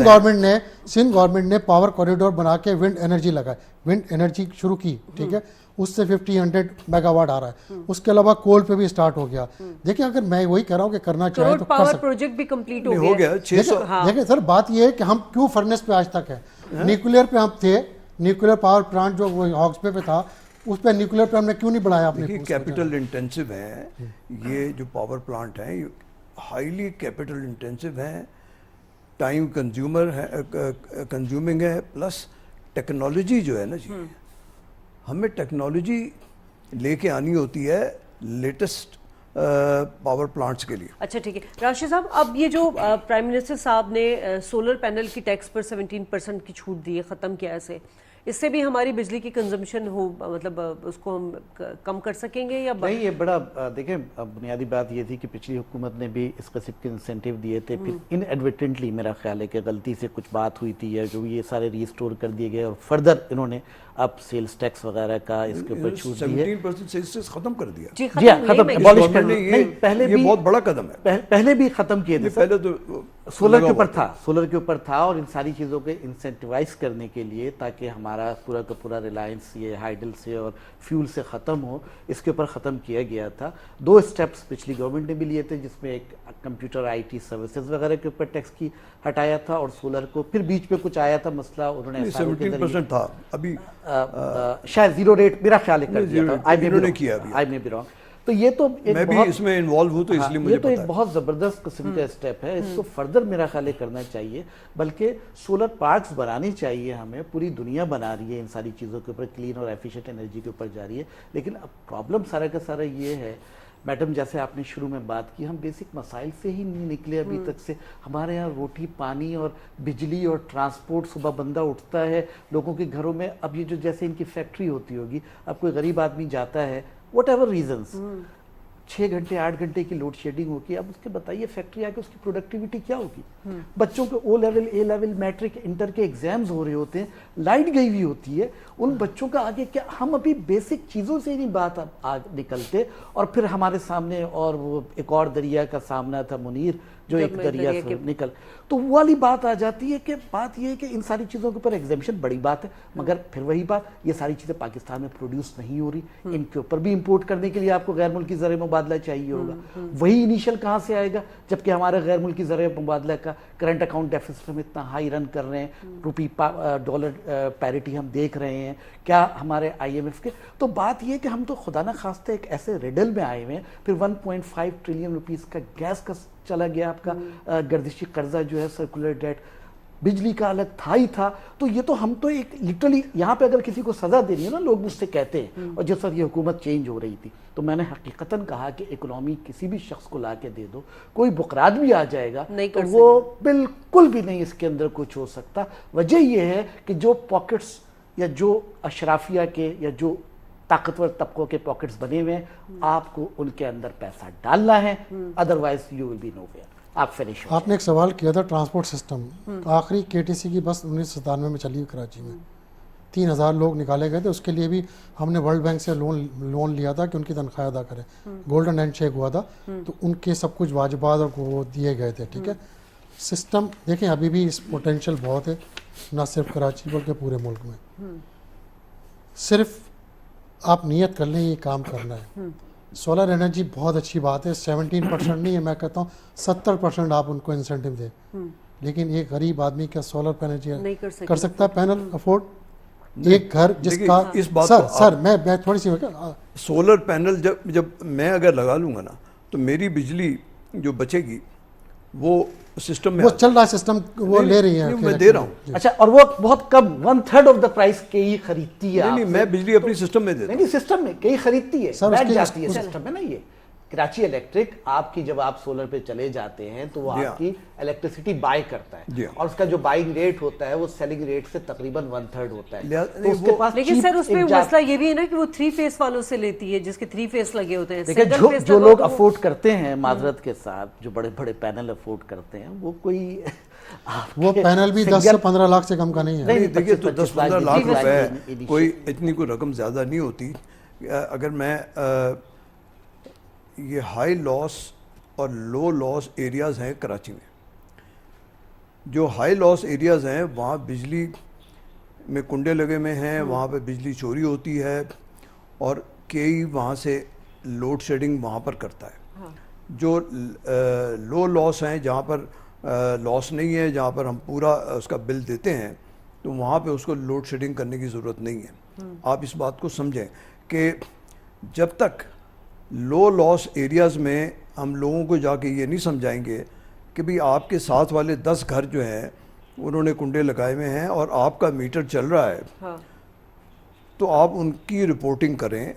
सिंध गवर्नमेंट ने पावर कॉरिडोर बना के विंड एनर्जी लगाई, विंड एनर्जी शुरू की, ठीक है, उससे 50-100 मेगावाट आ रहा है। उसके अलावा कोल पे भी स्टार्ट हो गया। देखिए, अगर मैं वही कह रहा हूँ कि करना चाहिए तो कर
पावर
सकते।
प्रोजेक्ट भी कंप्लीट
हो गया 600।
देखिए सर, बात ये है कि हम क्यों फर्नेस पे आज तक है, न्यूक्लियर पे हम थे, न्यूक्लियर पावर प्लांट जो हॉक्स पे था, उस पे न्यूक्लियर पे हमने क्यों नहीं बढ़ाया अपने?
कैपिटल इंटेंसिव है ये जो पावर प्लांट हैं, हाईली कैपिटल इंटेंसिव हैं, टाइम कंज्यूमिंग है, प्लस टेक्नोलॉजी जो है ना जी, हमें टेक्नोलॉजी लेके आनी होती है लेटेस्ट पावर प्लांट्स के लिए।
अच्छा ठीक है राशिद साहब, अब ये जो प्राइम मिनिस्टर साहब ने सोलर पैनल की टैक्स पर 17% की छूट दी है, ख़त्म किया ऐसे, इससे भी हमारी बिजली की कंजम्पशन हो, मतलब उसको हम कम कर सकेंगे या
नहीं? ये बड़ा देखें, बुनियादी बात ये थी कि पिछली हुकूमत ने भी इस किस्म के इंसेंटिव दिए थे, फिर इनएडवर्टेंटली मेरा ख्याल है कि गलती से कुछ बात हुई थी, या जो ये सारे रीस्टोर कर दिए गए, और फर्दर इन्होंने अब सेल्स टैक्स वगैरह का इसके ऊपर छूट दी है।
17% सेल्स खत्म कर दिया
जी,
खत्म, एबॉलिश करने।
नहीं, पहले भी बहुत बड़ा कदम है,
पहले भी खत्म किए थे।
पहले तो
सोलर के ऊपर था, सोलर के ऊपर था, और इन सारी चीज़ों के इंसेंटिवाइज करने के लिए, ताकि हमारा पूरा का पूरा रिलायंस ये हाइडल से और फ्यूल से ख़त्म हो, इसके ऊपर ख़त्म किया गया था। 2 स्टेप्स पिछली गवर्नमेंट ने भी लिए थे, जिसमें एक कंप्यूटर IT सर्विसेज वगैरह के ऊपर टैक्स की हटाया था, और सोलर को फिर बीच में कुछ आया था मसला, उन्होंने
17% था, अभी
शायद 0 रेट मेरा ख्याल है कर दिया था, आई मे बी रॉन्ग। तो ये तो
मैं भी इसमें इन्वॉल्व हूँ, तो इसलिए मुझे
ये तो एक बहुत ज़बरदस्त किस्म का स्टेप है, इसको फर्दर मेरा ख्याल करना चाहिए, बल्कि सोलर पार्क्स बनाने चाहिए हमें। पूरी दुनिया बना रही है इन सारी चीज़ों के ऊपर, क्लीन और एफिशिएंट एनर्जी के ऊपर जा रही है, लेकिन अब प्रॉब्लम सारा का सारा ये है मैडम, जैसे आपने शुरू में बात की, हम बेसिक मसाइल से ही नहीं निकले अभी तक से। हमारे यहाँ रोटी, पानी और बिजली और ट्रांसपोर्ट, सुबह बंदा उठता है, लोगों के घरों में अब ये जो जैसे इनकी फैक्ट्री होती होगी, अब कोई गरीब आदमी जाता है, वट एवर रीजन्स, 6 घंटे 8 घंटे की लोड शेडिंग होगी, अब उसके बताइए फैक्ट्री आके उसकी प्रोडक्टिविटी क्या होगी? बच्चों के O level, A level, matric, inter के एग्जाम्स हो रहे होते हैं, लाइट गई हुई होती है, उन बच्चों का आगे क्या? हम अभी बेसिक चीज़ों से ही नहीं बात आगे निकलते, और फिर हमारे सामने और वो एक और दरिया का सामना था मुनीर, जो एक दरिया से निकल, तो वो वाली बात आ जाती है कि बात ये है कि इन सारी चीज़ों के ऊपर एग्जामिशन बड़ी बात है, मगर फिर वही बात, ये सारी चीज़ें पाकिस्तान में प्रोड्यूस नहीं हो रही, इनके ऊपर भी इंपोर्ट करने के लिए आपको गैर मुल्की ज़र मुबादला चाहिए होगा। वही इनिशियल कहाँ से आएगा, जबकि हमारे गैर मुल्की ज़र मुबादला का करंट अकाउंट डेफिसिट हम इतना हाई रन कर रहे हैं, रुपी डॉलर पैरिटी हम देख रहे हैं, क्या हमारे IMF के? तो बात ये कि हम तो खुदा न खास्ते एक ऐसे रिडल में आए हुए हैं, फिर 1.5 ट्रिलियन रुपीस का गैस का चला गया, आपका गर्दिशी कर्जा जो है, सर्कुलर डेट, बिजली का अलग था ही था। तो ये तो हम तो एक लिटरली यहाँ पे अगर किसी को सजा देनी है ना, लोग मुझसे कहते हैं, और जब सर ये हुकूमत चेंज हो रही थी, तो मैंने हकीकतन कहा कि इकोनॉमी किसी भी शख्स को ला के दे दो, कोई बुकरात भी आ जाएगा तो वो बिल्कुल भी नहीं इसके अंदर कुछ हो सकता। वजह यह है कि जो पॉकेट्स या जो अशराफिया के या जो ताकतवर तबकों के पॉकेट्स बने हुए हैं, आपको उनके अंदर पैसा डालना है, otherwise you will be nowhere, आप फिनिश हो।
आपने एक सवाल किया था ट्रांसपोर्ट सिस्टम, तो आखिरी KTC की बस 1997 में चली हुई कराची में, 3000 लोग निकाले गए थे, उसके लिए भी हमने वर्ल्ड बैंक से लोन लिया था कि उनकी तनख्वाह अदा करें, गोल्डन हैंड शेक हुआ था, तो उनके सब कुछ वाजिबात और वो दिए गए थे, ठीक है। سسٹم دیکھیں ابھی بھی اس پوٹینشیل بہت ہے، نہ صرف کراچی بلکہ پورے ملک میں. صرف آپ نیت کر لیں یہ کام کرنا ہے. سولر انرجی بہت اچھی بات ہے، 17% نہیں ہے، میں کہتا ہوں 70% آپ ان کو انسینٹیو دیں. لیکن ایک غریب آدمی کیا سولر پینل کر سکتا ہے پینل افورڈ؟ ایک گھر جس کا
اس بات
سر میں تھوڑی سی
سولر پینل جب میں اگر لگا لوں گا نا تو میری بجلی جو بچے گی وہ سسٹم میں
وہ چل رہا ہے سسٹم، وہ لے رہی ہیں،
میں دے رہا ہوں.
اچھا، اور وہ بہت کم 1/3 آف دا پرائس کئی خریدتی ہے.
نہیں میں بجلی اپنی سسٹم میں دیتا ہوں.
نہیں سسٹم میں کئی خریدتی ہے،
سر
بیٹھ جاتی ہے سسٹم میں نا. یہ کراچی الیکٹرک آپ کی جب آپ سولر پہ چلے جاتے ہیں تو وہ آپ کی الیکٹریسٹی بائی کرتا ہے، اور اس کا جو بائنگ ریٹ ہوتا ہے وہ سیلنگ ریٹ سے تقریباً 1/3 ہوتا ہے. تو اس کے پاس
لیکن سر اس پہ مسئلہ یہ بھی ہے نا کہ وہ 3 فیس والوں سے لیتی ہے جس کے 3 فیس لگے ہوتے ہیں.
دیکھیں جو لوگ افورڈ کرتے ہیں معذرت کے ساتھ، جو بڑے بڑے پینل افورڈ کرتے ہیں، وہ کوئی
وہ پینل بھی 10 سے 15 لاکھ سے کم کا نہیں ہے.
دیکھیے تو 10-15 لاکھ روپے کوئی اتنی کوئی رقم زیادہ نہیں ہوتی. اگر میں یہ ہائی لاس اور لو لاس ایریاز ہیں کراچی میں، جو ہائی لاس ایریاز ہیں وہاں بجلی میں کنڈے لگے ہوئے ہیں، وہاں پہ بجلی چوری ہوتی ہے اور کئی وہاں سے لوڈ شیڈنگ وہاں پر کرتا ہے. جو لو لاس ہیں جہاں پر لاس نہیں ہے، جہاں پر ہم پورا اس کا بل دیتے ہیں، تو وہاں پہ اس کو لوڈ شیڈنگ کرنے کی ضرورت نہیں ہے. آپ اس بات کو سمجھیں کہ جب تک لو لاس ایریاز میں ہم لوگوں کو جا کے یہ نہیں سمجھائیں گے کہ بھی آپ کے ساتھ والے 10 گھر جو ہیں انہوں نے کنڈے لگائے ہوئے ہیں اور آپ کا میٹر چل رہا ہے، تو آپ ان کی رپورٹنگ کریں.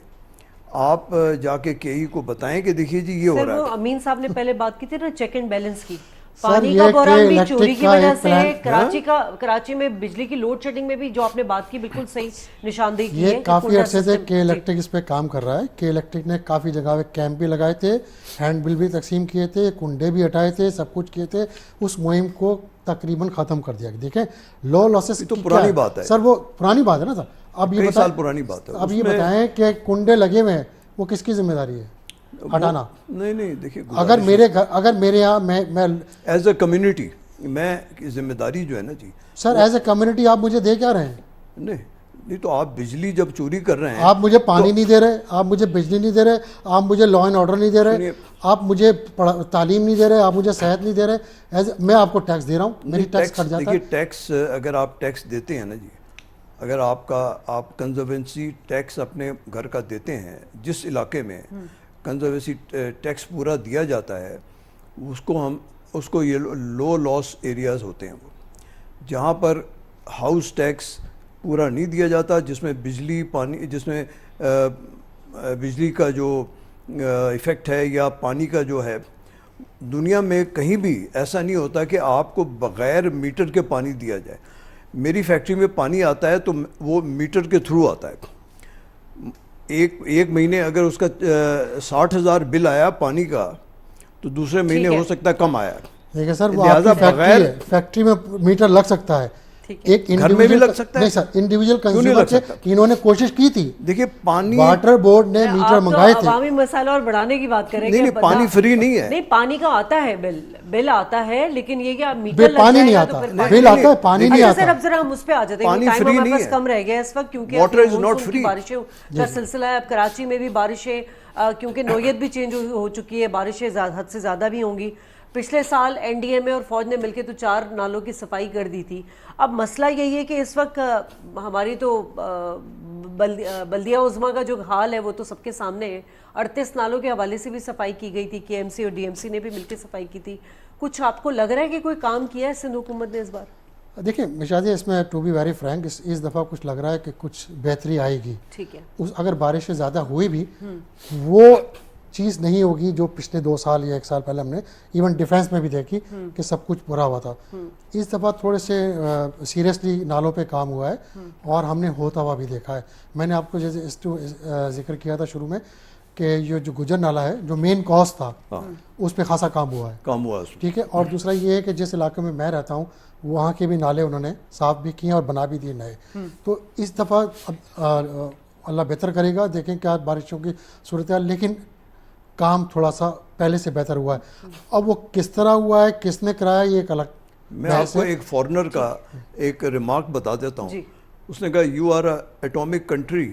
آپ جا کے کئی کو بتائیں کہ دیکھیے جی یہ ہو رہا ہے.
وہ امین صاحب نے پہلے بات کی تھی نا چیک اینڈ بیلنس کی. پانی کا بحران بھی چوری کی وجہ سے، کراچی میں بجلی کی لوڈ شیڈنگ میں بھی جو آپ نے بات کی بالکل صحیح نشاندہی کی ہے.
یہ کافی عرصے سے کے الیکٹرک اس پہ کام کر رہا ہے. کے الیکٹرک نے کافی جگہ پہ کیمپ بھی لگائے تھے، ہینڈ بل بھی تقسیم کیے تھے، کنڈے بھی ہٹائے تھے، سب کچھ کیے تھے. اس مہم کو تقریباً ختم کر دیا. دیکھیں لو لاسز
تو پرانی بات ہے
سر، وہ پرانی بات ہے نا سر. اب
کئی سال پرانی بات ہے.
اب یہ بتائیں کہ کنڈے لگے ہوئے ہیں وہ کس کی ذمہ داری ہے ہٹانا؟
نہیں دیکھیے
اگر میرے یہاں میں
ایز اے کمیونٹی میں ذمہ داری جو ہے نا جی
سر، ایز اے کمیونٹی آپ مجھے دے کیا رہے ہیں؟
نہیں تو آپ بجلی جب چوری کر رہے ہیں،
آپ مجھے پانی نہیں دے رہے، آپ مجھے بجلی نہیں دے رہے، آپ مجھے لا اینڈ آرڈر نہیں دے رہے، آپ مجھے تعلیم نہیں دے رہے، آپ مجھے صحت نہیں دے رہے. میں آپ کو ٹیکس دے رہا ہوں، میری ٹیکس کٹ جاتا ہے.
دیکھیے ٹیکس اگر آپ ٹیکس دیتے ہیں نا جی، اگر آپ کنزروینسی ٹیکس اپنے گھر کا دیتے ہیں، جس علاقے میں کنزروینسی ٹیکس پورا دیا جاتا ہے اس کو یہ لو لاس ایریاز ہوتے ہیں، وہ جہاں پر ہاؤس ٹیکس پورا نہیں دیا جاتا، جس میں بجلی پانی، جس میں بجلی کا جو ایفیکٹ ہے یا پانی کا جو ہے. دنیا میں کہیں بھی ایسا نہیں ہوتا کہ آپ کو بغیر میٹر کے پانی دیا جائے. میری فیکٹری میں پانی آتا ہے تو وہ میٹر کے تھرو آتا ہے. ایک مہینے اگر اس کا 60,000 بل آیا پانی کا تو دوسرے مہینے ہو سکتا ہے کم آیا.
دیکھیں سر، وہ آپ کی فیکٹری میں میٹر لگ سکتا ہے، ایک
گھر میں بھی لگ سکتا ہے.
نہیں سر، انڈیویجول کنزیومر سے انہوں نے کوشش کی تھی.
دیکھیے پانی
واٹر بورڈ نے میٹر منگائے تھے.
عوامی مسائل اور بڑھانے کی بات کریں گے.
نہیں پانی فری نہیں ہے.
نہیں، پانی کا آتا ہے بل آتا ہے، لیکن یہ کہ میٹر
پانی نہیں آتا، بل آتا ہے، پانی نہیں آتا.
سر اب ذرا ہم اس پہ آ جاتے ہیں، ٹائم ہمارے پاس کم رہ گیا اس وقت کیونکہ بارشیں کا سلسلہ ہے. اب کراچی میں بھی بارشیں، کیونکہ نوعیت بھی چینج ہو چکی ہے، بارشیں حد سے زیادہ بھی ہوں گی. پچھلے سال این ڈی ایم اے اور فوج نے مل کے تو 4 نالوں کی صفائی کر دی تھی. اب مسئلہ یہی ہے کہ اس وقت ہماری تو بلدیہ عظمیٰ کا جو حال ہے وہ تو سب کے سامنے ہے. 38 نالوں کے حوالے سے بھی صفائی کی گئی تھی، کے ایم سی اور ڈی ایم سی نے بھی مل کے صفائی کی تھی. کچھ آپ کو لگ رہا ہے کہ کوئی کام کیا ہے سندھ حکومت نے اس بار؟
دیکھیں مشاہدہ، اس میں ٹو بی ویری فرینک اس دفعہ کچھ لگ رہا ہے کہ کچھ بہتری آئے گی.
ٹھیک ہے.
اگر بارشیں زیادہ ہوئی بھی وہ چیز نہیں ہوگی جو پچھلے 2 سال یا 1 سال پہلے ہم نے ایون ڈیفینس میں بھی دیکھی کہ سب کچھ برا ہوا تھا. اس دفعہ تھوڑے سے سیریسلی نالوں پہ کام ہوا ہے اور ہم نے ہوتا ہوا بھی دیکھا ہے. میں نے آپ کو جیسے ذکر کیا تھا شروع میں کہ یہ جو گجر نالہ ہے جو مین کاز تھا اس پہ خاصا کام ہوا ہے. ٹھیک ہے. اور دوسرا یہ ہے کہ جس علاقے میں میں رہتا ہوں وہاں کے بھی نالے انہوں نے صاف بھی کیے اور بنا بھی دیے نئے. تو اس دفعہ اللہ بہتر کرے گا، دیکھیں کیا بارشوں کی صورتحال. لیکن کام تھوڑا سا पहले से बेहतर हुआ है। अब वो किस तरह हुआ है, किसने कराया, ये एक अलग
मैं आपको एक फॉरेनर का एक रिमार्क बता देता हूँ. उसने कहा you are a atomic country